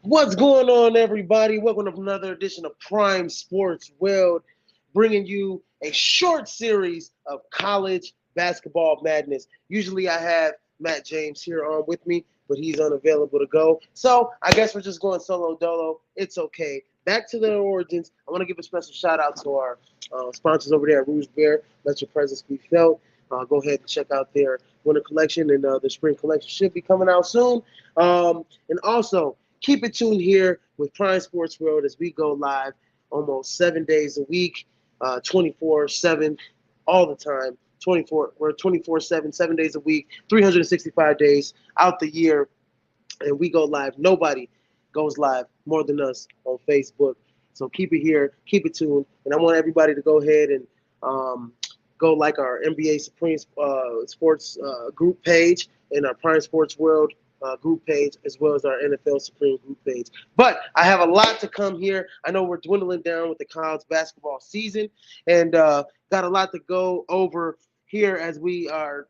What's going on, everybody? Welcome to another edition of Prime Sports World, bringing you a short series of college basketball madness. Usually, I have Matt James here on with me, but he's unavailable to go. So, I guess we're just going solo dolo. It's okay. Back to the origins. I want to give a special shout out to our sponsors over there at Rouge Bear. Let your presence be felt. Go ahead and check out their winter collection, and the spring collection should be coming out soon. And also, keep it tuned here with Prime Sports World as we go live almost 7 days a week, 24/7, all the time. 24, we're 24/7, 7 days a week, 365 days out the year, and we go live. Nobody goes live more than us on Facebook. So keep it here, keep it tuned, and I want everybody to go ahead and go like our NBA Supreme Sports group page and our Prime Sports World group page, as well as our NFL Supreme group page. But I have a lot to come here. I know we're dwindling down with the college basketball season, and got a lot to go over here as we are,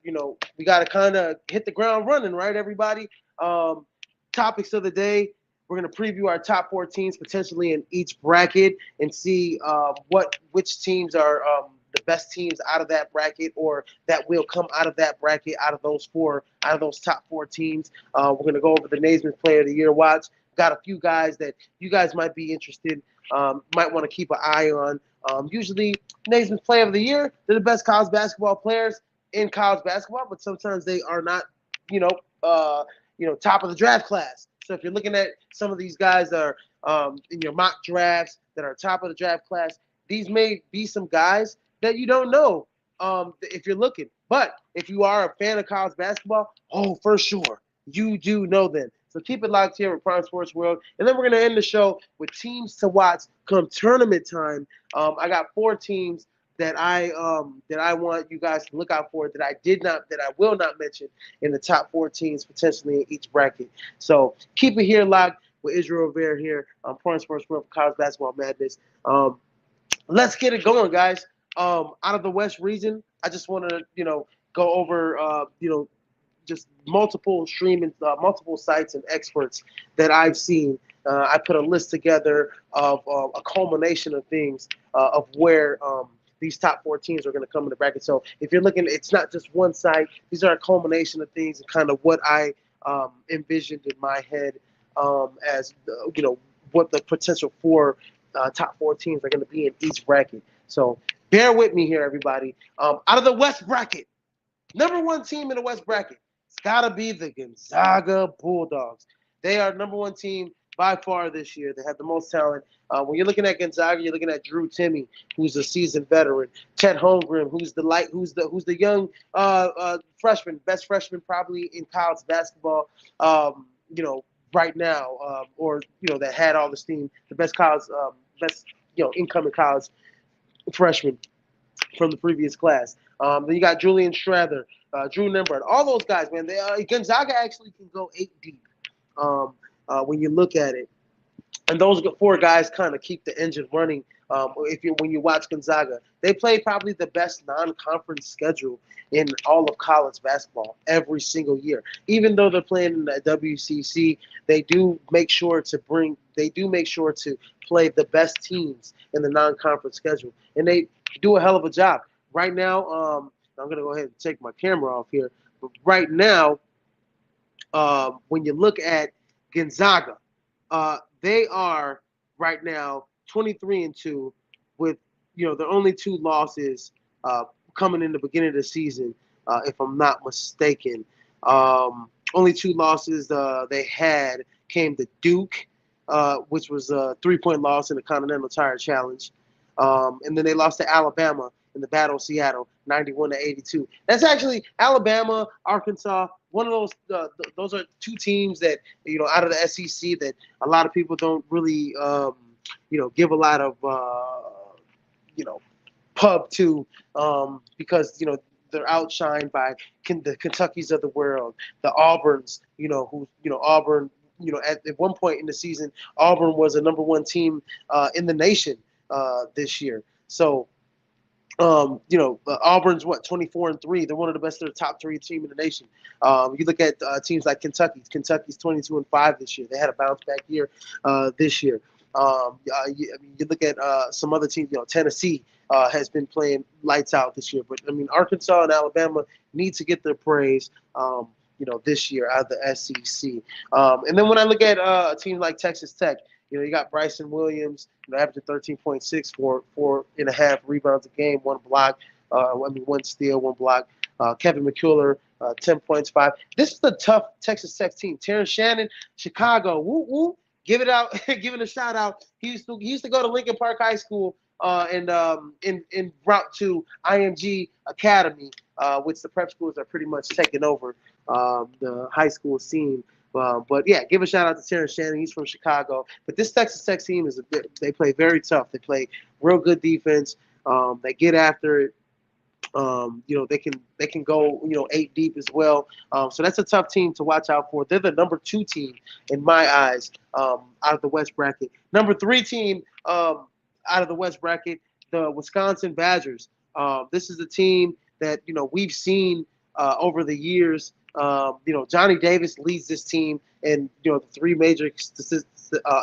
we got to kind of hit the ground running, right, everybody? Um, Topics of the day. We're going to preview our top four teams potentially in each bracket and see which teams are the best teams out of that bracket or that will come out of that bracket out of those top four teams. We're going to go over the Naismith Player of the Year watch. Got a few guys that you guys might be interested, might want to keep an eye on. Usually, Naismith Player of the Year, they're the best college basketball players in college basketball, but sometimes they are not, you know, top of the draft class. So if you're looking at some of these guys that are in your mock drafts that are top of the draft class, these may be some guys that you don't know if you're looking. But if you are a fan of college basketball, oh, for sure, you do know them. So keep it locked here with Prime Sports World. And then we're going to end the show with teams to watch come tournament time. I got four teams that I want you guys to look out for that I will not mention in the top four teams potentially in each bracket. So keep it here locked with Israel Rivera here on Prime Sports World for College Basketball Madness. Let's get it going, guys. Out of the West region, I just want to go over just multiple streaming, multiple sites and experts that I've seen. I put a list together of a culmination of things of where these top four teams are going to come in the bracket. So if you're looking, it's not just one site. These are a culmination of things and kind of what I envisioned in my head as what the potential for top four teams are going to be in each bracket. So bear with me here, everybody. Out of the West bracket, number one team in the West bracket, it's got to be the Gonzaga Bulldogs. They are number one team by far this year. They have the most talent. When you're looking at Gonzaga, you're looking at Drew Timme, who's a seasoned veteran. Chet Holmgren, who's the young freshman, best freshman probably in college basketball. Right now, or that had all the steam, the best college, best incoming college freshman from the previous class. Then you got Julian Strather, Drew Nimbard, all those guys, man. Gonzaga actually can go 8 deep when you look at it. And those four guys kind of keep the engine running. When you watch Gonzaga, they play probably the best non-conference schedule in all of college basketball every single year. Even though they're playing in the WCC, they do make sure to play the best teams in the non-conference schedule, and they do a hell of a job. Right now, I'm gonna go ahead and take my camera off here. But right now, when you look at Gonzaga, they are right now 23-2 with their only two losses coming in the beginning of the season, if I'm not mistaken. Only two losses they had came to Duke, which was a 3-point loss in the Continental Tire Challenge, and then they lost to Alabama in the Battle of Seattle, 91-82. That's actually Alabama, Arkansas. One of those are two teams that out of the SEC that a lot of people don't really give a lot of pub to because they're outshined by the Kentuckys of the world, the Auburns. Auburn. At one point in the season, Auburn was a number one team in the nation this year. So Auburn's what 24-3. They're one of the best. They're the top three team in the nation. You look at teams like Kentucky. Kentucky's 22-5 this year. They had a bounce back year this year. You look at some other teams. Tennessee has been playing lights out this year. But I mean, Arkansas and Alabama need to get their praise. This year out of the SEC. And then when I look at a team like Texas Tech, you got Bryson Williams, averaging 13.6 for 4.5 rebounds a game, one block. One steal, one block. Kevin McCullough, 10 points, 5. This is a tough Texas Tech team. Terrence Shannon, Chicago, woo woo. Give it out, give it a shout out. He used to go to Lincoln Park High School and in route to IMG Academy, which the prep schools are pretty much taking over the high school scene. But yeah, give a shout out to Terrence Shannon. He's from Chicago. But this Texas Tech team they play very tough. They play real good defense. They get after it. They can go 8 deep as well. So that's a tough team to watch out for. They're the number 2 team in my eyes out of the West bracket. Number 3 team out of the West bracket, the Wisconsin Badgers. This is a team that we've seen over the years. Johnny Davis leads this team in the 3 major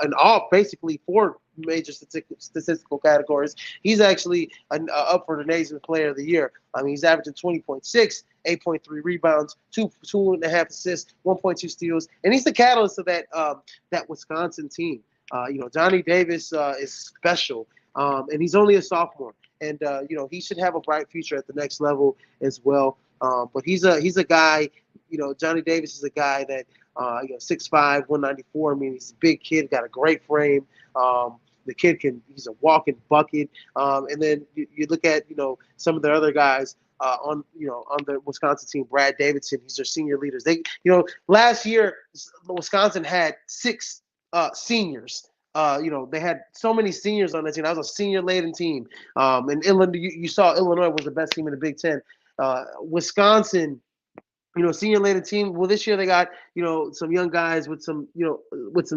in all basically 4 major statistical categories. He's actually up for the Nation Player of the Year. I mean, he's averaging 20.6, 8.3 rebounds, 2.5 assists, 1.2 steals, and he's the catalyst of that Wisconsin team. Johnny Davis is special, and he's only a sophomore, and he should have a bright future at the next level as well. But he's a guy. Johnny Davis is a guy that 6'5", 194. I mean, he's a big kid, got a great frame. The kid he's a walking bucket. And then you look at some of the other guys on the Wisconsin team. Brad Davidson, he's their senior leaders. They last year Wisconsin had 6 seniors. They had so many seniors on that team. That was a senior-laden team. And Illinois, you saw Illinois was the best team in the Big Ten. Wisconsin, senior-laden team. Well, this year they got some young guys with some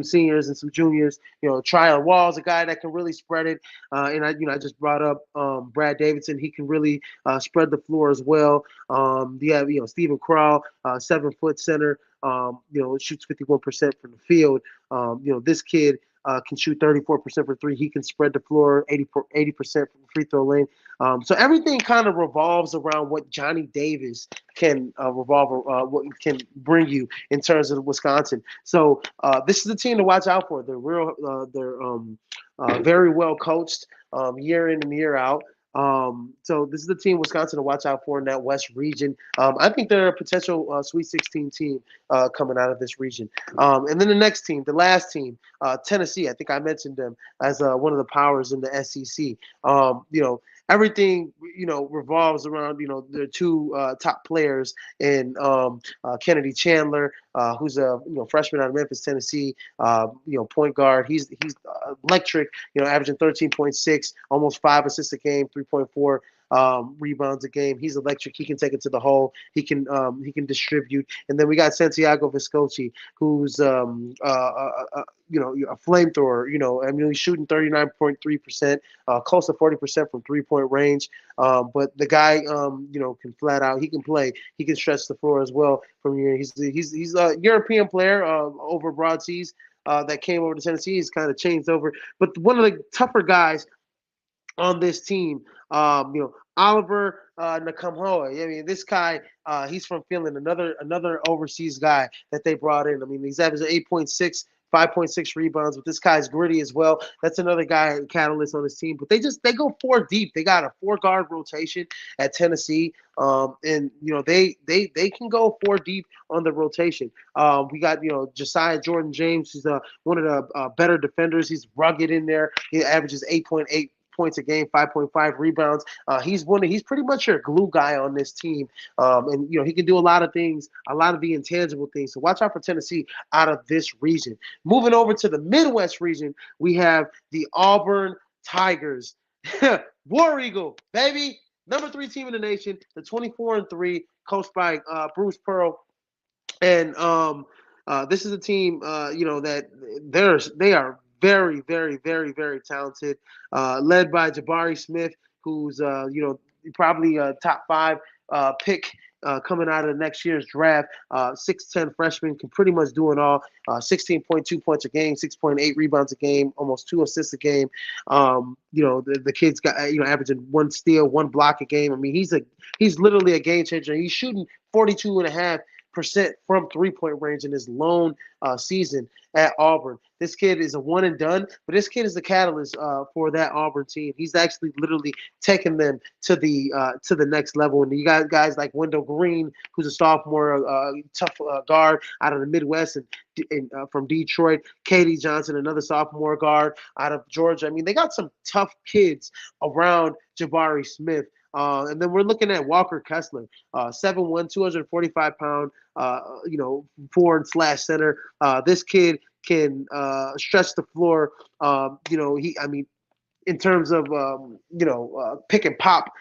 seniors and some juniors. Tryon Wall's a guy that can really spread it. And I just brought up Brad Davidson. He can really spread the floor as well. You have Stephen Crawl, 7-foot center. Shoots 51% from the field. This kid can shoot 34% for 3. He can spread the floor 80% from the free throw lane. So everything kind of revolves around what Johnny Davis can what can bring you in terms of Wisconsin. So this is a team to watch out for. They're very well coached year in and year out. So this is the team Wisconsin to watch out for in that West region. I think they're a potential Sweet 16 team coming out of this region. And then the next team, the last team, Tennessee. I think I mentioned them as one of the powers in the SEC. Everything revolves around their 2 top players in Kennedy Chandler, who's a freshman out of Memphis, Tennessee. Point guard. He's electric. Averaging 13.6, almost 5 assists a game, 3.4 rebounds a game. He's electric. He can take it to the hole. He can distribute. And then we got Santiago Vescochi, who's a flamethrower. I mean, he's shooting 39.3%, close to 40% from 3-point range. But the guy, can flat out. He can play. He can stretch the floor as well from here. He's a European player over Broad Seas that came over to Tennessee. He's kind of changed over. But one of the tougher guys on this team, Oliver Nakamhoa. I mean, this guy, he's from Finland, another overseas guy that they brought in. I mean, he's averaging 8.6, 5.6 rebounds, but this guy's gritty as well. That's another guy, catalyst on his team. But they go 4 deep. They got a 4-guard rotation at Tennessee, and they can go 4 deep on the rotation. We got Josiah Jordan James. He's one of the better defenders. He's rugged in there. He averages 8.8 points a game, 5.5 rebounds. He's pretty much your glue guy on this team. And he can do a lot of things, a lot of the intangible things. So watch out for Tennessee out of this region. Moving over to the Midwest region, we have the Auburn Tigers. War Eagle, baby. Number 3 team in the nation, the 24-3, coached by Bruce Pearl. And this is a team, that they are very, very, very, very talented, led by Jabari Smith, who's, probably a top 5 pick coming out of next year's draft. 6'10" freshman, can pretty much do it all. 16.2 points a game, 6.8 rebounds a game, almost 2 assists a game. The kid's got averaging 1 steal, 1 block a game. I mean, he's literally a game changer. He's shooting 42.5% from 3-point range in his lone season at Auburn. This kid is a one and done, but this kid is the catalyst for that Auburn team. He's actually literally taking them to the next level. And you got guys like Wendell Green, who's a sophomore, tough guard out of the Midwest and from Detroit. Katie Johnson, another sophomore guard out of Georgia. I mean, they got some tough kids around Jabari Smith. And then we're looking at Walker Kessler, 7'1", 245-pound, forward / center. This kid can stretch the floor. In terms of pick and pop,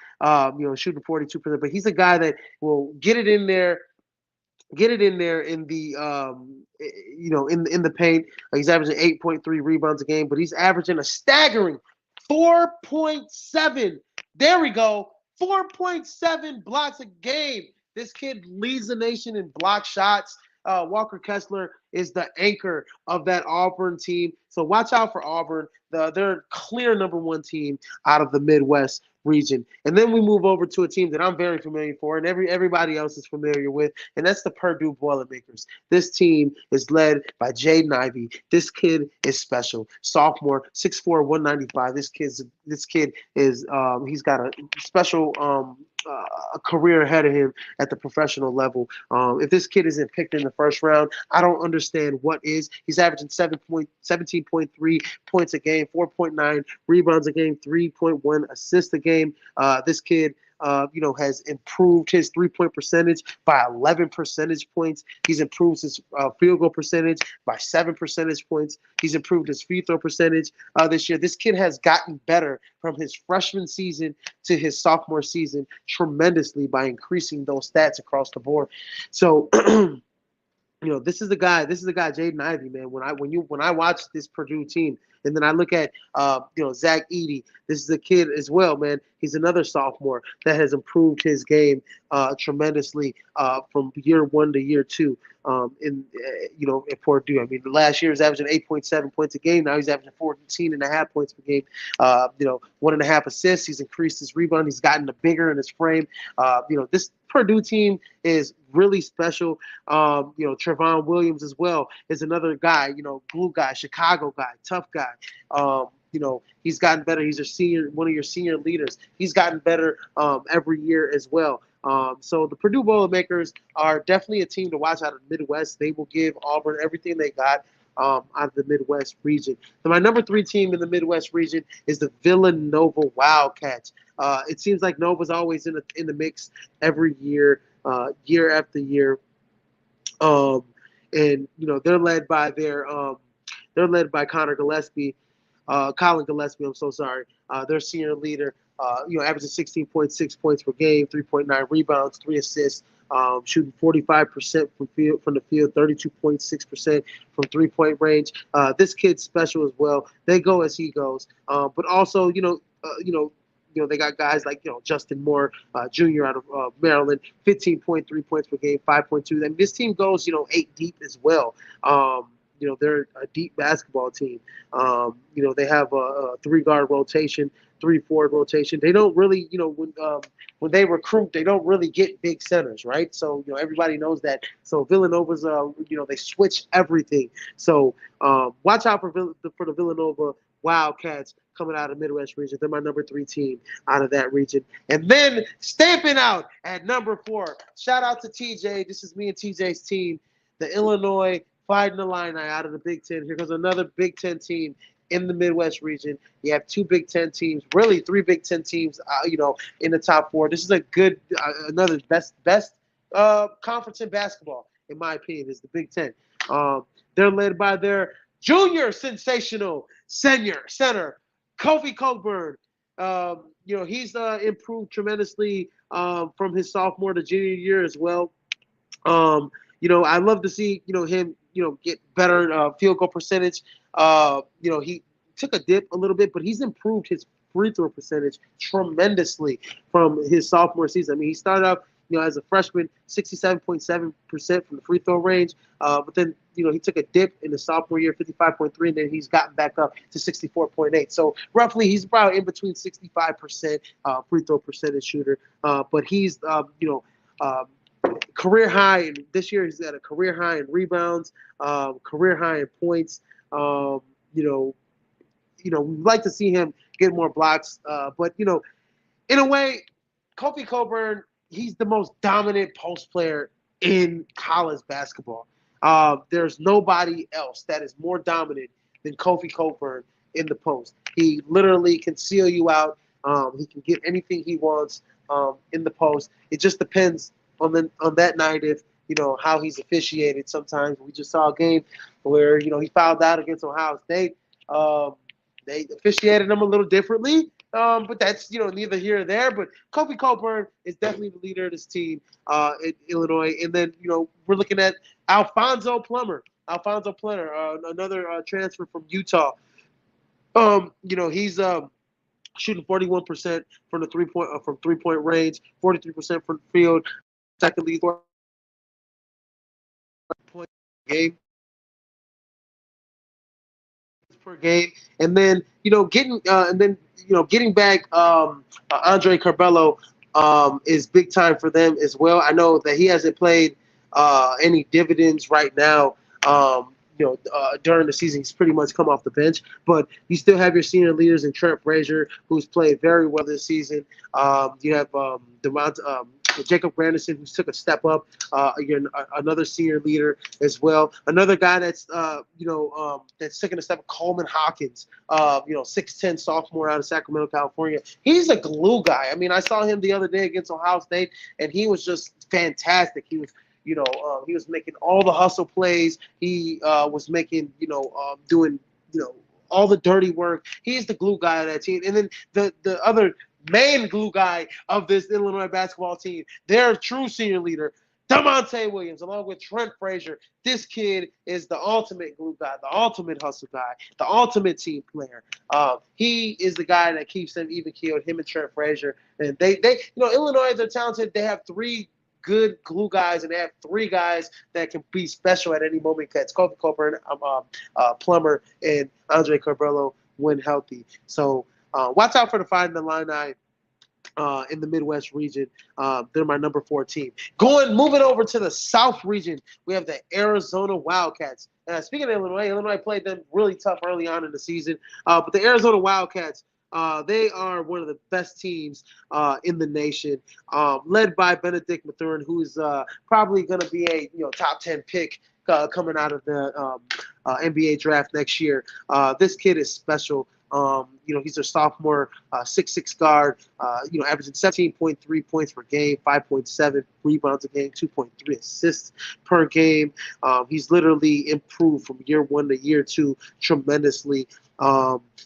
shooting 42%. But he's a guy that will get it in there in the in the paint. He's averaging 8.3 rebounds a game, but he's averaging a staggering 4.7. There we go. 4.7 blocks a game. This kid leads the nation in block shots. Walker Kessler is the anchor of that Auburn team. So watch out for Auburn. They're clear number 1 team out of the Midwest region. And then we move over to a team that I'm very familiar for and everybody else is familiar with, and that's the Purdue Boilermakers. This team is led by Jaden Ivey. This kid is special. Sophomore, 6'4", 195. This kid is he's got a special a career ahead of him at the professional level. If this kid isn't picked in the first round, I don't understand what is. He's averaging 17.3 points a game, 4.9 rebounds a game, 3.1 assists a game. This kid has improved his 3-point percentage by 11 percentage points. He's improved his field goal percentage by 7 percentage points. He's improved his free throw percentage this year. This kid has gotten better from his freshman season to his sophomore season tremendously by increasing those stats across the board. So, this is the guy, Jaden Ivey, man. When I watch this Purdue team, and then I look at Zach Edey. This is a kid as well, man. He's another sophomore that has improved his game tremendously from year 1 to year 2 in Purdue. I mean, the last year he was averaging 8.7 points a game. Now he's averaging 14.5 points per game. 1.5 assists. He's increased his rebound. He's gotten bigger in his frame. This Purdue team is really special. Trevon Williams as well is another guy, glue guy, Chicago guy, tough guy. He's gotten better. He's one of your senior leaders. He's gotten better every year as well. So the Purdue Boilermakers are definitely a team to watch out of the Midwest. They will give Auburn everything they got out of the Midwest region. So my number 3 team in the Midwest region is the Villanova Wildcats. It seems like Nova's always in the mix every year, year after year. They're led by Colin Gillespie. I'm so sorry. Their senior leader, averaging 16.6 points per game, 3.9 rebounds, 3 assists, shooting 45% from the field, 32.6% from 3-point range. This kid's special as well. They go as he goes. But also, they got guys like Justin Moore Jr. out of Maryland, 15.3 points per game, 5.2. I mean, this team goes 8 deep as well. They're a deep basketball team. They have a 3-guard rotation, 3-forward rotation. They don't really, when they recruit, they don't really get big centers, right? So, everybody knows that. So Villanova's, they switch everything. So watch out for the Villanova Wildcats coming out of the Midwest region. They're my number 3 team out of that region. And then stamping out at number 4, shout out to TJ. This is me and TJ's team, the Illinois Fighting Illini out of the Big Ten. Here goes another Big Ten team in the Midwest region. You have 2 Big Ten teams, really 3 Big Ten teams, in the top 4. This is a good, another best conference in basketball, in my opinion, is the Big Ten. They're led by their junior sensational center, Kofi Cockburn. He's improved tremendously from his sophomore to junior year as well. I love to see, him, get better field goal percentage. He took a dip a little bit, but he's improved his free throw percentage tremendously from his sophomore season. I mean, he started out, as a freshman, 67.7% from the free throw range. But then, he took a dip in the sophomore year, 55.3, and then he's gotten back up to 64.8. So roughly, he's probably in between 65% free throw percentage shooter. But he's, career high, and this year he's at a career high in rebounds, career high in points. We'd like to see him get more blocks, but in a way, Kofi Cockburn, he's the most dominant post player in college basketball. There's nobody else that is more dominant than Kofi Cockburn in the post. He literally can seal you out. He can get anything he wants in the post. It just depends on that night if how he's officiated. Sometimes we just saw a game where he fouled out against Ohio State. They officiated him a little differently. But that's neither here or there. But Kofi Cockburn is definitely the leader of this team in Illinois. And then we're looking at Alfonso Plummer, another transfer from Utah. He's shooting 41% from the 3-point range, 43% from the field. Second lead point game per game, and then getting back Andre Curbelo is big time for them as well. I know that he hasn't played any dividends right now. During the season, he's pretty much come off the bench, but you still have your senior leaders in Trent Frazier, who's played very well this season. You have Jacob Granderson, who's took a step up. Again, another senior leader as well. Another guy that's that's taking a step. Coleman Hawkins, 6'10" sophomore out of Sacramento, California. He's a glue guy. I mean, I saw him the other day against Ohio State, and he was just fantastic. He was he was making all the hustle plays. He was making, doing, all the dirty work. He's the glue guy of that team. And then the other main glue guy of this Illinois basketball team, their true senior leader, Damonte Williams, along with Trent Frazier. This kid is the ultimate glue guy, the ultimate hustle guy, the ultimate team player. He is the guy that keeps them even keeled, him and Trent Frazier. And they Illinois, they're talented. They have three good glue guys, and they have three guys that can be special at any moment. That's Kofi Cockburn, Plummer, and Andre Curbelo when healthy. So watch out for the Fighting Illini in the Midwest region. They're my number 4 team. Moving over to the South region, we have the Arizona Wildcats. Speaking of Illinois played them really tough early on in the season. But the Arizona Wildcats, they are one of the best teams in the nation, led by Benedict Mathurin, who is probably going to be a top 10 pick coming out of the NBA draft next year. This kid is special. He's a sophomore, 6'6" guard, averaging 17.3 points per game, 5.7 rebounds a game, 2.3 assists per game. He's literally improved from year 1 to year 2 tremendously.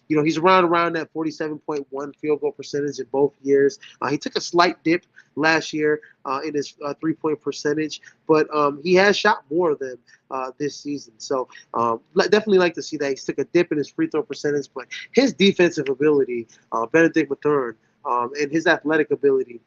He's around that 47.1 field goal percentage in both years. He took a slight dip last year in his 3-point percentage, but he has shot more of them this season. So definitely like to see that. He took a dip in his free throw percentage, but his defensive ability, Benedict Mathurin, and his athletic ability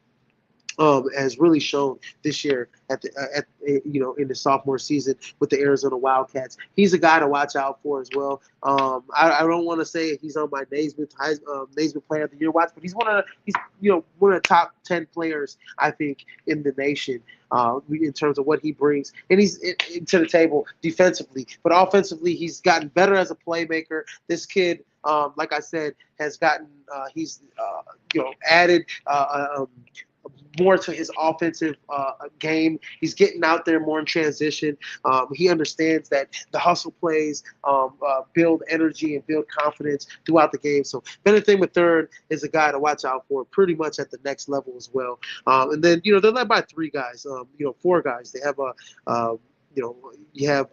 has really shown this year in the sophomore season with the Arizona Wildcats. He's a guy to watch out for as well. I don't want to say he's on my Naismith Player of the Year watch, but he's one of the top 10 players I think in the nation in terms of what he brings, and he's to the table defensively, but offensively he's gotten better as a playmaker. This kid, like I said, has gotten added more to his offensive game. He's getting out there more in transition. He understands that the hustle plays build energy and build confidence throughout the game. So Benedict Mathurin is a guy to watch out for pretty much at the next level as well. And then, they're led by 4 guys. They have you have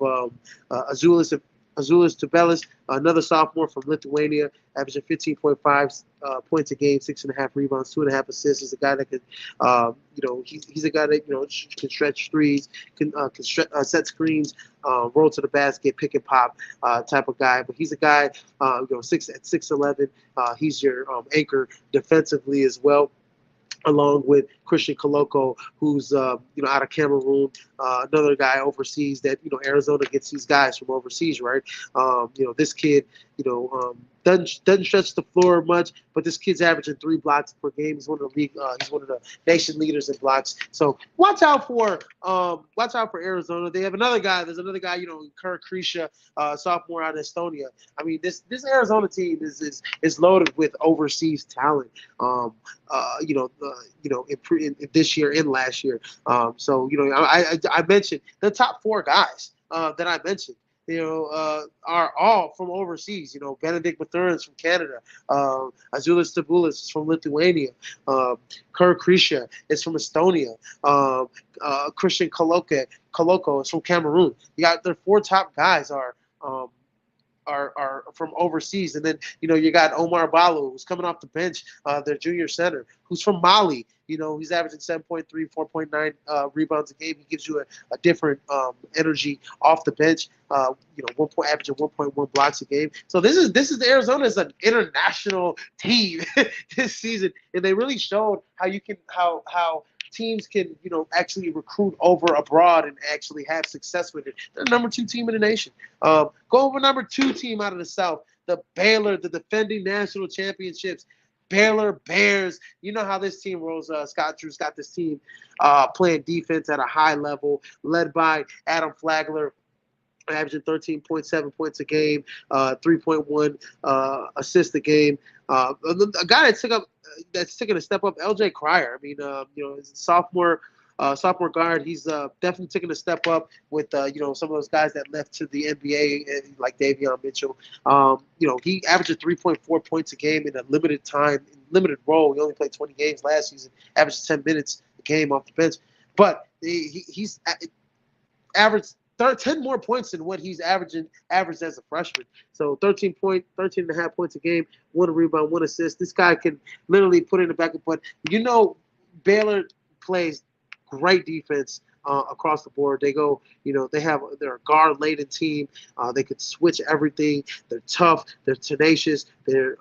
Azuolas Azulis Tubelis, another sophomore from Lithuania, averaging 15.5 points a game, 6.5 rebounds, 2.5 assists. Is a guy that can, he's a guy that can stretch threes, can set screens, roll to the basket, pick and pop type of guy. But he's a guy, 6'11". He's your anchor defensively as well, along with Christian Koloko, who's out of Cameroon, another guy overseas that Arizona gets these guys from overseas, right? This kid, doesn't stretch the floor much, but this kid's averaging 3 blocks per game. He's one of the league. He's one of the nation leaders in blocks. So watch out for Arizona. They have another guy. There's another guy, Kurt Krisha, sophomore out of Estonia. I mean, this Arizona team is loaded with overseas talent. In this year and last year. I mentioned the top 4 guys that I mentioned, are all from overseas. Benedict Mathurin's from Canada, Azulis Tabulis is from Lithuania, Kurt Krisha is from Estonia, Christian Koloko is from Cameroon. You got their 4 top guys are from overseas. And then, you got Omar Balu, who's coming off the bench, their junior center, who's from Mali. He's averaging 7.3, 4.9 rebounds a game. He gives you a different energy off the bench. Averaging 1.1 blocks a game. So this is Arizona is an international team this season, and they really showed how teams can, actually recruit over abroad and actually have success with it. They're the number 2 team in the nation. Go over number 2 team out of the South, the Baylor, the defending national championships. Baylor Bears. You know how this team rolls. Scott Drew's got this team playing defense at a high level, led by Adam Flagler, averaging 13.7 points a game, 3.1 assists a game. A guy that's taking a step up, LJ Cryer. I mean, he's a sophomore guard. He's definitely taking a step up with some of those guys that left to the NBA, like Davion Mitchell. He averaged 3.4 points a game in a limited role. He only played 20 games last season, averaged 10 minutes a game off the bench, but he's averaged 10 more points than what he's averaged as a freshman. So 13.5 points a game, 1 rebound, 1 assist. This guy can literally put in the back. But Baylor plays great defense across the board. They go, they're a guard-laden team. They could switch everything. They're tough. They're tenacious. They're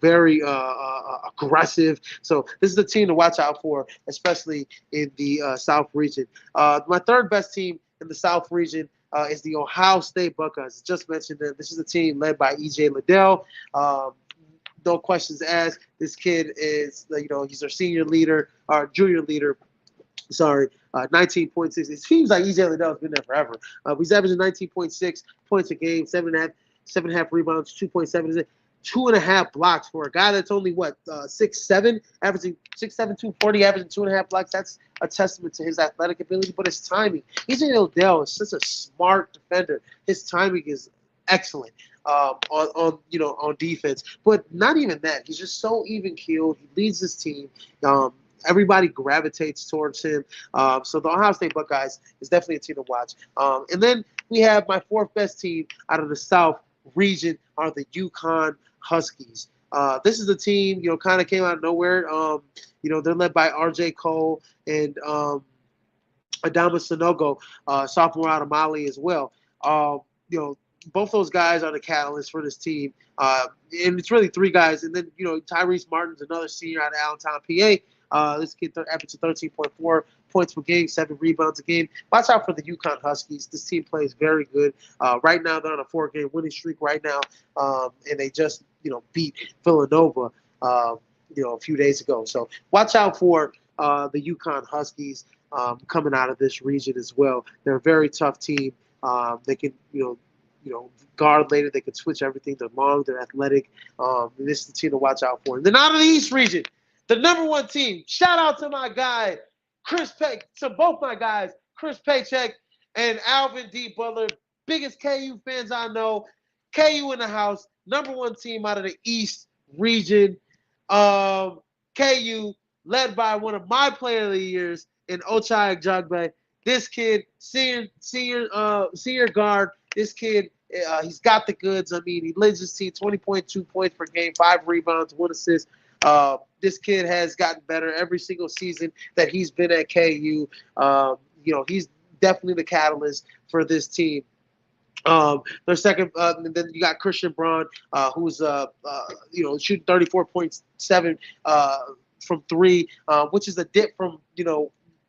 very aggressive. So this is a team to watch out for, especially in the South region. My third best team in the South region is the Ohio State Buckeyes. Just mentioned that this is a team led by E.J. Liddell. No questions asked. This kid is, he's our junior leader. 19.6. It seems like E.J. Liddell's been there forever. He's averaging 19.6 points a game, 7.5 rebounds, 2.7. 2.5 blocks for a guy that's only 6'7", averaging 6'7", 240, averaging 2.5 blocks. That's a testament to his athletic ability, but his timing. E.J. Liddell is such a smart defender. His timing is excellent on defense, but not even that. He's just so even keeled. He leads his team. Everybody gravitates towards him. So the Ohio State Buckeyes is definitely a team to watch. And then we have my 4th best team out of the South region are the UConn Huskies. This is a team, kind of came out of nowhere. They're led by R.J. Cole and Adama Sanogo, sophomore out of Mali as well. Both those guys are the catalyst for this team. And it's really 3 guys. And then, Tyrese Martin's another senior out of Allentown, PA. This kid averages 13.4 points per game, 7 rebounds a game. Watch out for the UConn Huskies. This team plays very good. Right now, they're on a 4-game winning streak right now. And they just, beat Villanova, a few days ago. So watch out for the UConn Huskies coming out of this region as well. They're a very tough team. They can, guard later. They can switch everything. They're long. They're athletic. This is the team to watch out for. And then out of the East region, the number 1 team. Shout out to my guy, to both my guys, Chris Paycheck and Alvin D. Butler. Biggest KU fans I know. KU in the house. Number 1 team out of the East region. KU, led by one of my player of the years in Ochai Jagbe. This kid, senior guard. This kid He's got the goods. I mean, he leads his team 20.2 points per game, 5 rebounds, 1 assist. This kid has gotten better every single season that he's been at KU. He's definitely the catalyst for this team. Their second, and then you got Christian Braun, who's shooting 34.7 from three, which is a dip from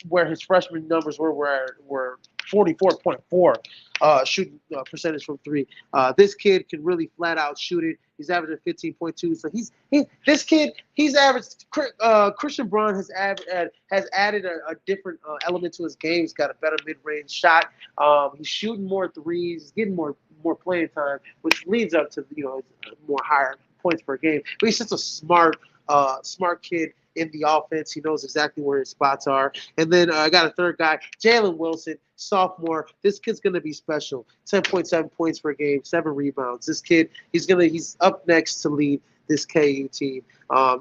where his freshman numbers were 44.4 shooting percentage from three. This kid can really flat out shoot it. He's averaging 15.2. So this kid he's averaged. Christian Braun has added a different element to his game. He's got a better mid range shot. He's shooting more threes. He's getting more playing time, which leads up to more higher points per game. But he's just a smart kid in the offense. He knows exactly where his spots are. And then I got a third guy, Jalen Wilson, sophomore. This kid's gonna be special. 10.7 points per game, 7 rebounds. This kid, he's up next to lead this KU team.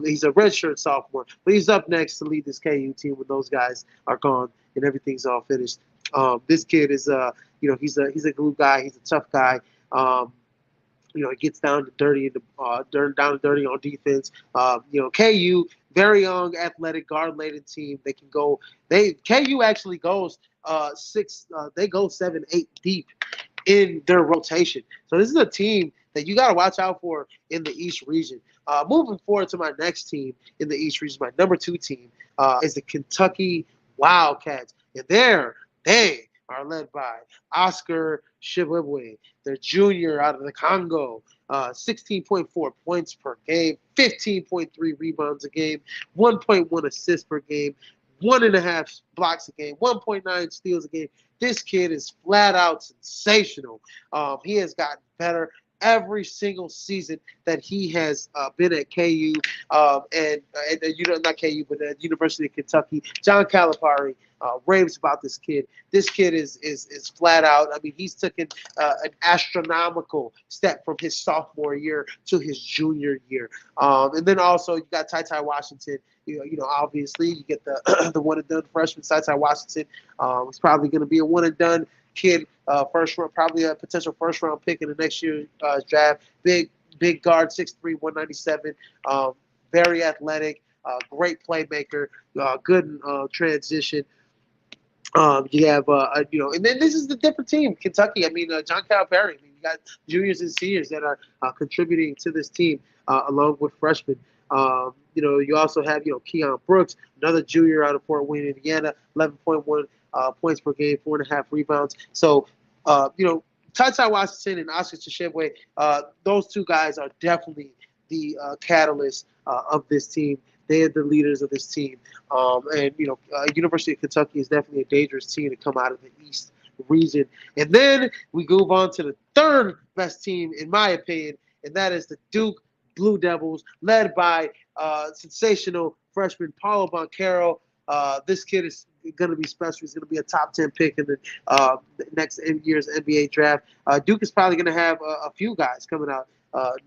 He's a redshirt sophomore, but he's up next to lead this KU team when those guys are gone and everything's all finished. This kid is he's a glue guy. He's a tough guy. It gets down to dirty on defense. KU, very young, athletic, guard-laden team. They can go. KU actually goes They go 7-8 deep in their rotation. So this is a team that you got to watch out for in the East region. Moving forward to my next team in the East region, my number 2 team is the Kentucky Wildcats, and they are led by Oscar Shibwebwe, their junior out of the Congo. 16.4 points per game, 15.3 rebounds a game, 1.1 assists per game, 1.5 blocks a game, 1.9 steals a game. This kid is flat out sensational. He has gotten better every single season that he has been at KU, not KU, but at University of Kentucky. John Calipari raves about this kid. This kid is flat out. I mean, he's taken an astronomical step from his sophomore year to his junior year. And then also you got Ty Washington. Obviously you get the one and done freshman Ty Washington. He's probably going to be a one and done kid. First round, probably a potential first round pick in the next year's draft. Big guard, 6'3", 197. Very athletic. Great playmaker. Good transition. You have, and then this is the different team, Kentucky. I mean, John Calipari. I mean, you got juniors and seniors that are contributing to this team along with freshmen. You also have, Keon Brooks, another junior out of Fort Wayne, Indiana, 11.1 points per game, 4.5 rebounds. So, Ty Washington and Oscar Shibwebwe, those two guys are definitely the catalyst of this team. They are the leaders of this team. University of Kentucky is definitely a dangerous team to come out of the East region. And then we move on to the third best team, in my opinion, and that is the Duke Blue Devils, led by sensational freshman Paulo Banchero. This kid is going to be special. He's going to be a top 10 pick in the next year's NBA draft. Duke is probably going to have a few guys coming out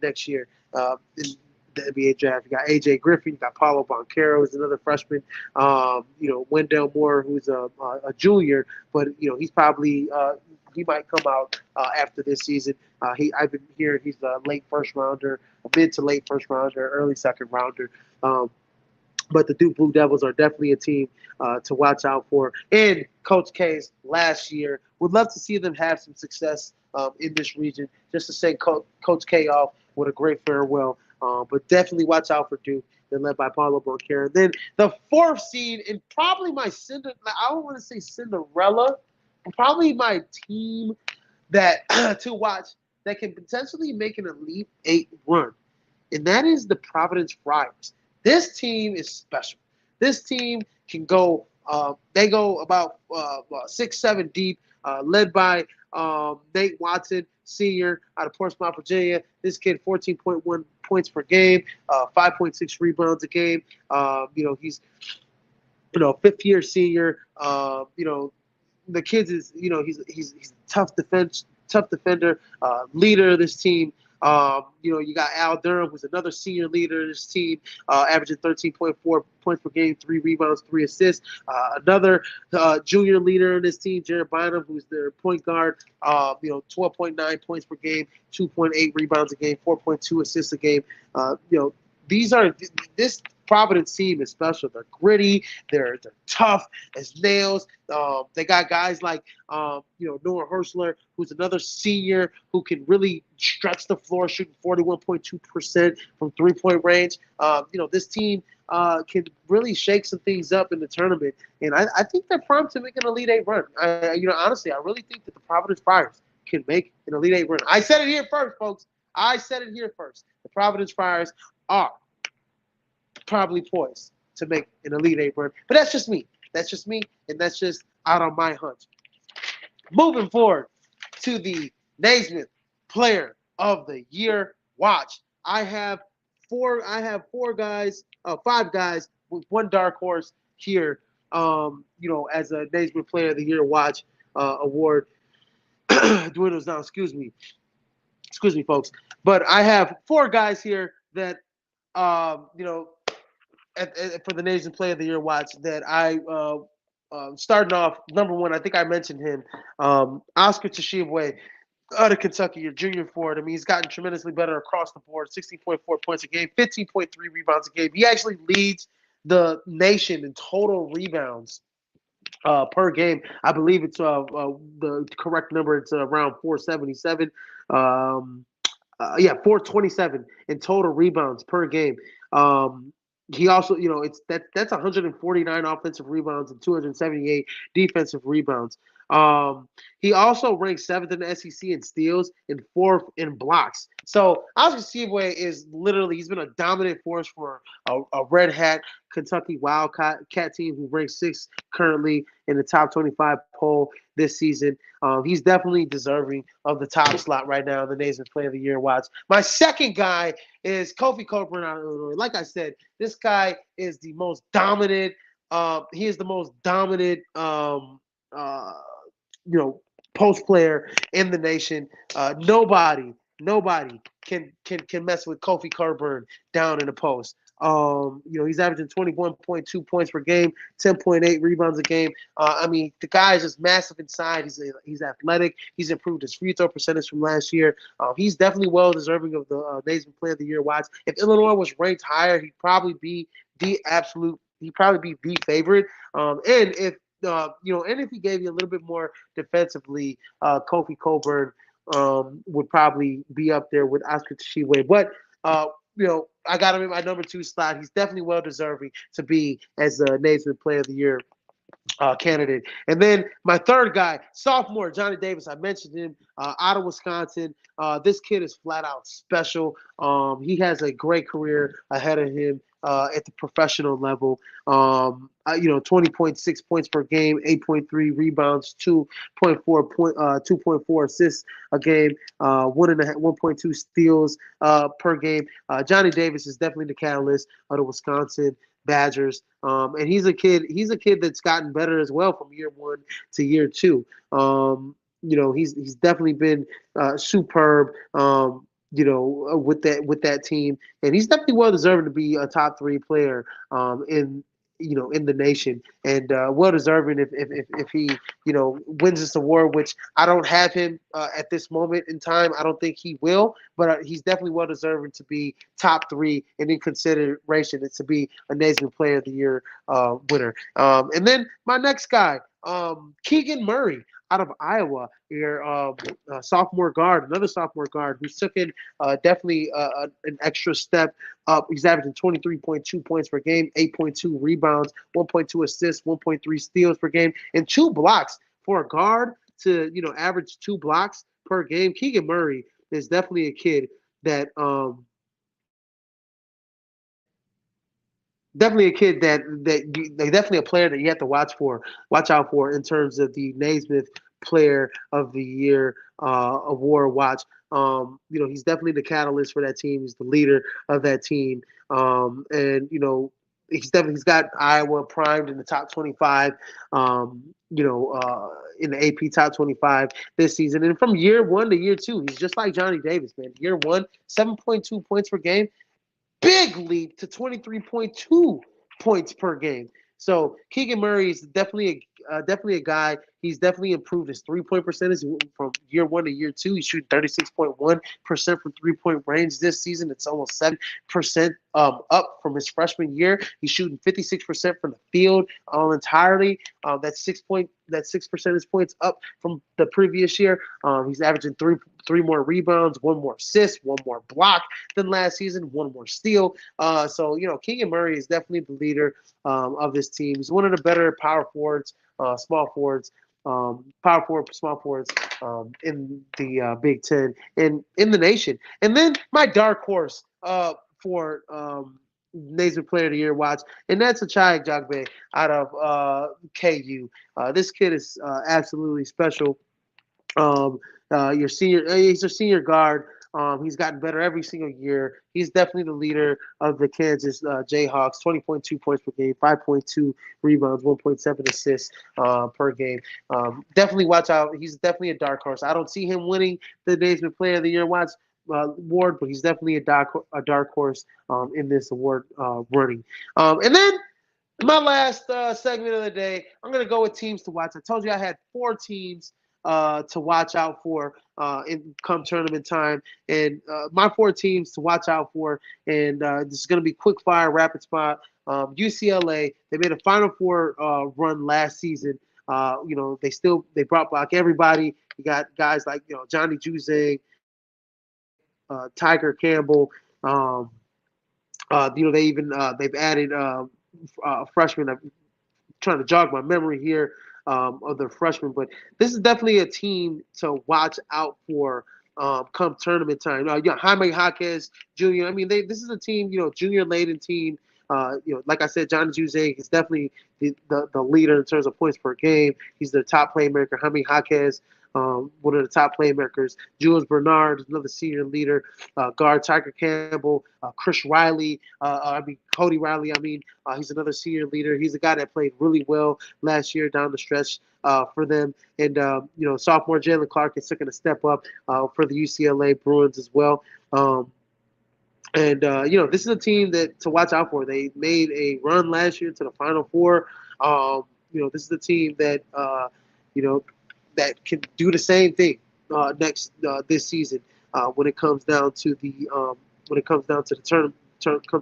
next year in the NBA draft. You got AJ Griffin, you got Paulo Banchero, who's another freshman. Wendell Moore, who's a junior, but he's probably he might come out after this season. I've been hearing he's a late first rounder, a mid to late first rounder, early second rounder. But the Duke Blue Devils are definitely a team to watch out for. And Coach K's last year, would love to see them have some success in this region, just to send Coach K off with a great farewell. But definitely watch out for Duke. They're led by Paulo Banchero. Then the 4th seed, and probably my I don't want to say Cinderella, but probably my team that to watch that can potentially make an Elite 8 run, and that is the Providence Friars. This team is special. This team can go. They go about 6-7 deep, led by Nate Watson, senior out of Portsmouth, Virginia. This kid, 14.1 points per game, 5.6 rebounds a game. He's 5th-year senior. The kids is he's a tough defender, leader of this team. You got Al Durham, who's another senior leader in this team, averaging 13.4 points per game, 3 rebounds, 3 assists. Another junior leader in this team, Jared Bynum, who's their point guard, 12.9 points per game, 2.8 rebounds a game, 4.2 assists a game. These are this Providence team is special. They're gritty. They're tough as nails. They got guys like Noah Herschler, who's another senior who can really stretch the floor, shooting 41.2% from 3-point range. This team can really shake some things up in the tournament, and I think they're primed to make an Elite Eight run. Honestly, I really think that the Providence Friars can make an Elite Eight run. I said it here first, folks. I said it here first. The Providence Friars are probably poised to make an Elite Eight run. But that's just me. That's just me, and that's just out on my hunch. Moving forward to the Naismith Player of the Year watch. I have five guys with one dark horse here. As a Naismith Player of the Year watch award dwindles down. Excuse me, folks. But I have four guys here that for the Naismith Player of the Year watch that I starting off number one. I think I mentioned him, Oscar Tshiebwe out of Kentucky, your junior forward. I mean, he's gotten tremendously better across the board. 16.4 points a game, 15.3 rebounds a game. He actually leads the nation in total rebounds per game. I believe it's the correct number. It's around 477. 427 in total rebounds per game. He also, that's 149 offensive rebounds and 278 defensive rebounds. He also ranks 7th in the SEC in steals and 4th in blocks. So Oscar Tshiebwe he's been a dominant force for a red hat Kentucky Wildcat team who ranks 6th currently in the top 25 poll this season. He's definitely deserving of the top slot right now in the Naismith Player of the Year watch. My second guy is Kofi Cockburn out of Illinois. Like I said, this guy is the most dominant. He is the most dominant post player in the nation. Nobody can mess with Kofi Cockburn down in the post. He's averaging 21.2 points per game, 10.8 rebounds a game. The guy is just massive inside. He's athletic. He's improved his free throw percentage from last year. He's definitely well deserving of the Naismith Player of the Year watch. If Illinois was ranked higher, he'd probably be the favorite. And if he gave you a little bit more defensively, Kofi Cockburn would probably be up there with Oscar Tshiebwe. But I got him in my number 2 slot. He's definitely well deserving to be as the Naismith Player of the Year candidate. And then my third guy, sophomore Johnny Davis. I mentioned him out of Wisconsin. This kid is flat out special. He has a great career ahead of him at the professional level. 20.6 points per game, 8.3 rebounds, 2.4 assists a game, 1.2 steals per game. Johnny Davis is definitely the catalyst of the Wisconsin Badgers, and he's a kid that's gotten better as well from year 1 to year 2. He's definitely been superb. With that team, and he's definitely well deserving to be a top 3 player in the nation, and well deserving if he wins this award, which I don't have him at this moment in time. I don't think he will, but he's definitely well deserving to be top 3 and in consideration to be a Naismith Player of the Year winner. And then my next guy, Keegan Murray out of Iowa, here, another sophomore guard who's taken definitely an extra step up. He's averaging 23.2 points per game, 8.2 rebounds, 1.2 assists, 1.3 steals per game, and 2 blocks. For a guard to average 2 blocks per game, Keegan Murray is definitely a kid that definitely a player that you have to watch out for in terms of the Naismith Player of the Year award watch. He's definitely the catalyst for that team. He's the leader of that team, and he's got Iowa primed in the top 25. in the AP Top 25 this season. And from year one to year two, he's just like Johnny Davis, man. Year one, 7.2 points per game, big leap to 23.2 points per game. So Keegan Murray is definitely a guy. He's definitely improved his 3-point percentage from year one to year two. He's shooting 36.1% from 3-point range this season. It's almost 7% up from his freshman year. He's shooting 56% from the field all entirely. That's 6 percentage points up from the previous year. He's averaging three more rebounds, one more assist, one more block than last season, one more steal. So Keegan Murray is definitely the leader of this team. He's one of the better power forwards, small forwards, power forward, small forwards in the Big Ten and in the nation. And then my dark horse for Naismith Player of the Year watch, and that's Achai Jagbe out of KU. This kid is absolutely special. He's a senior guard. He's gotten better every single year. He's definitely the leader of the Kansas Jayhawks. 20.2 points per game, 5.2 rebounds, 1.7 assists per game. Definitely watch out. He's definitely a dark horse. I don't see him winning the Naismith Player of the Year award, but he's definitely a dark horse in this award running. And then my last segment of the day, I'm going to go with teams to watch. I told you I had 4 teams to watch out for in come tournament time, and my 4 teams to watch out for, and this is going to be quick fire, rapid spot. UCLA, they made a Final Four run last season. They brought back everybody. You got guys like Johnny Juzang, Tiger Campbell. They've added freshmen. I'm trying to jog my memory here of the freshmen, but this is definitely a team to watch out for come tournament time. Jaime Jaquez Jr. I mean, this is a team, junior laden team. Like I said, Johnny Juzang is definitely the leader in terms of points per game. He's the top playmaker. Jaime Jaquez, one of the top playmakers. Jules Bernard, another senior leader. Guard Tiger Campbell, Chris Riley. Cody Riley. He's another senior leader. He's a guy that played really well last year down the stretch for them. And sophomore Jalen Clark is going to step up for the UCLA Bruins as well. This is a team that to watch out for. They made a run last year to the Final Four. This is a team that that can do the same thing this season when it comes down to the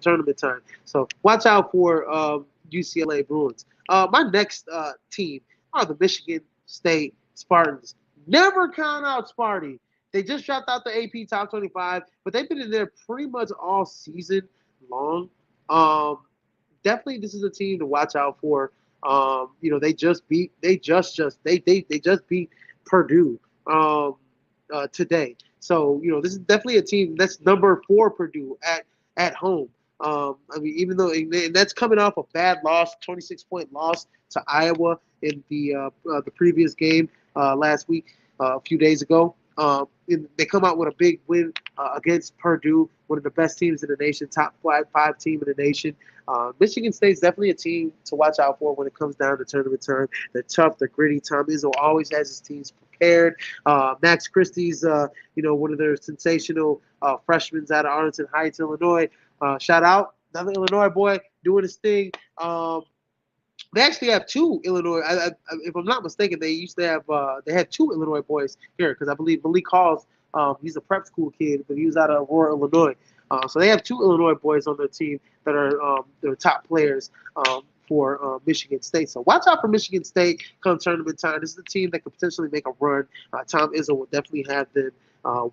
tournament time. So watch out for UCLA Bruins. My next team are the Michigan State Spartans. Never count out Sparty. They just dropped out the AP Top 25, but they've been in there pretty much all season long. Definitely, this is a team to watch out for. They just beat Purdue today. So this is definitely a team that's number 4 Purdue at home. Even though and that's coming off a bad loss, 26-point loss to Iowa in the previous game last week, a few days ago. They come out with a big win against Purdue, one of the best teams in the nation, top five team in the nation. Michigan State's definitely a team to watch out for when it comes down to tournament time. They're tough, they're gritty. Tom Izzo always has his teams prepared. Max Christie's, one of their sensational freshmen out of Arlington Heights, Illinois. Shout out, another Illinois boy doing his thing. They actually have 2 Illinois. If I'm not mistaken, they used to have they had 2 Illinois boys here because I believe Malik Halls, he's a prep school kid, but he was out of Aurora, Illinois. So they have 2 Illinois boys on their team that are their top players for Michigan State. So watch out for Michigan State come tournament time. This is a team that could potentially make a run. Tom Izzo will definitely have them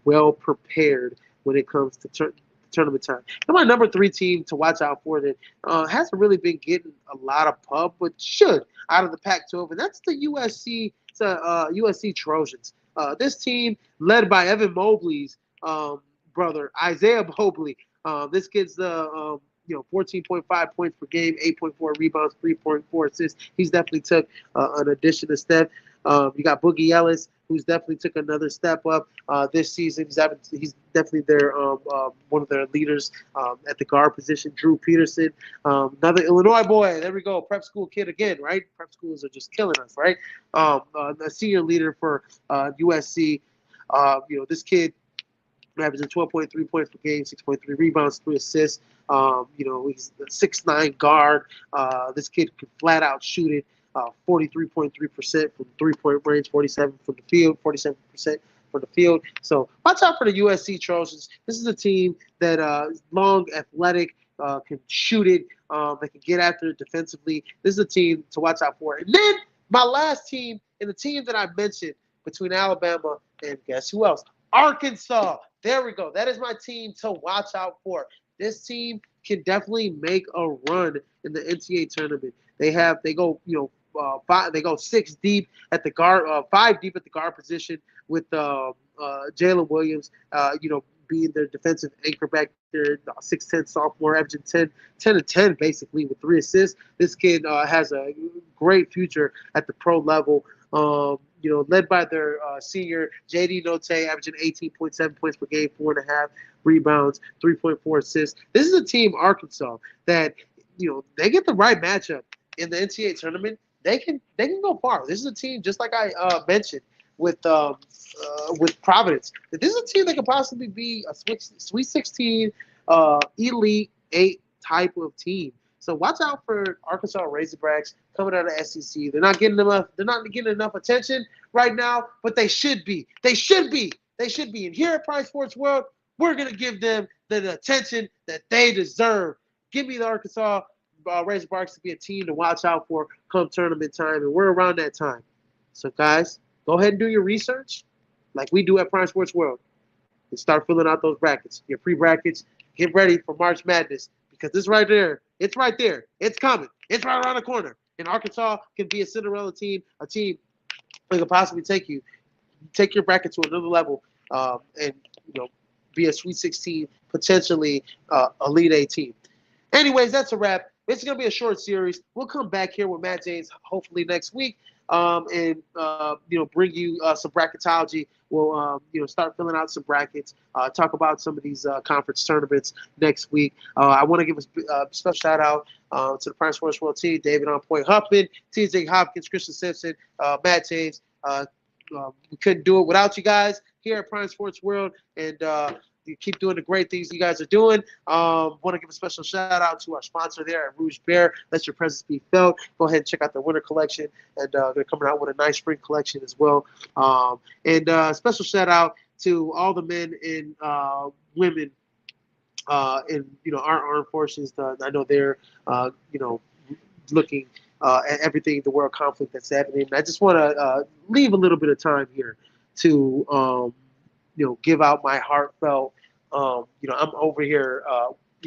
well prepared when it comes to tournament time. And my number 3 team to watch out for that hasn't really been getting a lot of pub, but should out of the Pac-12, and that's the USC Trojans. This team led by Evan Mobley's brother, Isaiah Mobley. This kid's 14.5 points per game, 8.4 rebounds, 3.4 assists. He's definitely took an addition to step. You got Boogie Ellis, who's definitely took another step up this season. He's definitely their one of their leaders at the guard position. Drew Peterson, another Illinois boy. There we go, prep school kid again, right? Prep schools are just killing us, right? A senior leader for USC. This kid averaging 12.3 points per game, 6.3 rebounds, 3 assists. He's a 6'9" guard. This kid can flat out shoot it. 43.3% from 3-point range, 47 from the field, 47% from the field. So watch out for the USC Trojans. This is a team that long, athletic, can shoot it. They can get after it defensively. This is a team to watch out for. And then my last team, and the team that I mentioned between Alabama and guess who else? Arkansas. There we go. That is my team to watch out for. This team can definitely make a run in the NCAA tournament. They go 6 deep at the guard, 5 deep at the guard position with Jalen Williams, being their defensive anchor back there, 6'10" sophomore, averaging 10 and 10 basically with 3 assists. This kid has a great future at the pro level. Led by their senior JD Note, averaging 18.7 points per game, 4.5 rebounds, 3.4 assists. This is a team, Arkansas, that they get the right matchup in the NCAA tournament. They can go far. This is a team, just like I mentioned with Providence. This is a team that could possibly be a Sweet 16, Elite 8 type of team. So watch out for Arkansas Razorbacks coming out of SEC. They're not getting enough attention right now, but they should be. They should be. And here at Prime Sports World, we're gonna give them the attention that they deserve. Give me the Arkansas Razorbacks to be a team to watch out for come tournament time, and we're around that time. So guys, go ahead and do your research, like we do at Prime Sports World, and start filling out those brackets, your pre-brackets. Get ready for March Madness, because it's right there. It's right there. It's coming. It's right around the corner. And Arkansas can be a Cinderella team, a team that could possibly take your bracket to another level, and be a Sweet 16, potentially Elite 8 team. Anyways, that's a wrap. It's going to be a short series. We'll come back here with Matt James hopefully next week, and bring you some bracketology. We'll start filling out some brackets. Talk about some of these conference tournaments next week. I want to give a special shout out to the Prime Sports World team: David On Point Huffman, TJ Hopkins, Christian Simpson, Matt James. We couldn't do it without you guys here at Prime Sports World, and you keep doing the great things you guys are doing. Want to give a special shout out to our sponsor there at Rouge Bear. Let your presence be felt. Go ahead and check out the winter collection, and they're coming out with a nice spring collection as well. And special shout out to all the men and women in our armed forces. I know they're looking at everything, the world conflict that's happening. I just want to leave a little bit of time here to give out my heartfelt. I'm over here.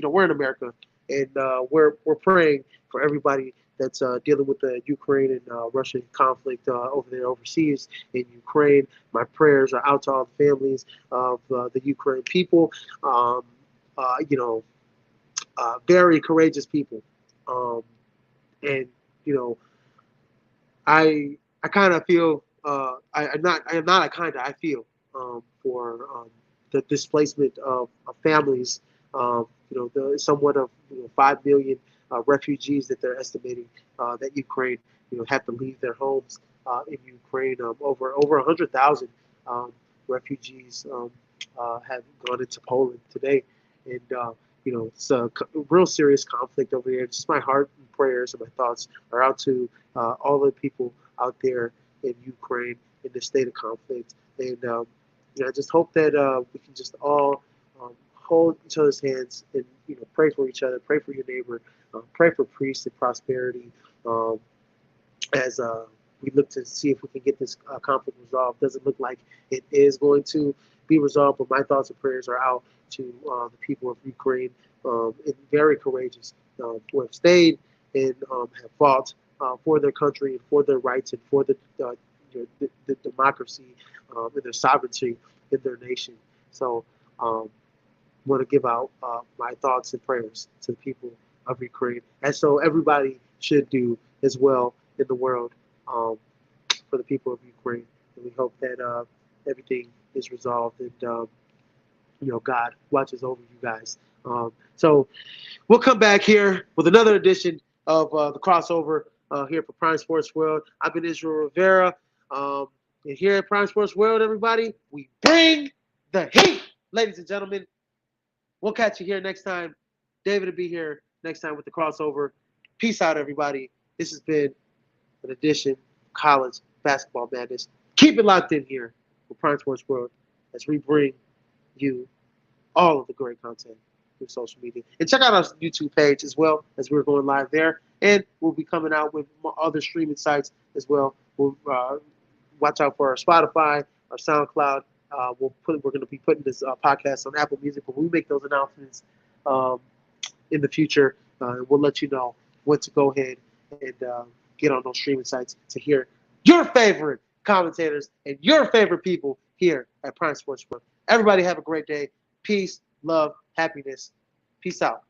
We're in America, and we're praying for everybody that's dealing with the Ukraine and Russian conflict over there overseas in Ukraine. My prayers are out to all the families of the Ukraine people. Very courageous people, and I kind of feel I feel for the displacement of families. Somewhat of 5 million refugees that they're estimating that Ukraine have to leave their homes in Ukraine. Over 100,000 refugees have gone into Poland today, and it's a real serious conflict over there. Just my heart and prayers and my thoughts are out to all the people out there in Ukraine in this state of conflict, and I just hope that we can just all hold each other's hands and pray for each other, pray for your neighbor, pray for peace and prosperity as we look to see if we can get this conflict resolved. Doesn't look like it is going to be resolved, but my thoughts and prayers are out to the people of Ukraine, and very courageous, who have stayed and have fought for their country and for their rights and for the democracy and their sovereignty in their nation. So want to give out my thoughts and prayers to the people of Ukraine, and so everybody should do as well in the world. for the people of Ukraine, and we hope that everything is resolved and God watches over you guys. So we'll come back here with another edition of the crossover here for Prime Sports World. I've been Israel Rivera. And here at Prime Sports World, everybody, we bring the heat. Ladies and gentlemen, we'll catch you here next time. David will be here next time with the crossover. Peace out, everybody. This has been an edition of College Basketball Madness. Keep it locked in here with Prime Sports World as we bring you all of the great content through social media. And check out our YouTube page as well, as we're going live there. And we'll be coming out with other streaming sites as well. We'll watch out for our Spotify, our SoundCloud. We're going to be putting this podcast on Apple Music, but we make those announcements in the future. We'll let you know when to go ahead and get on those streaming sites to hear your favorite commentators and your favorite people here at Prime Sports World. Everybody have a great day. Peace, love, happiness. Peace out.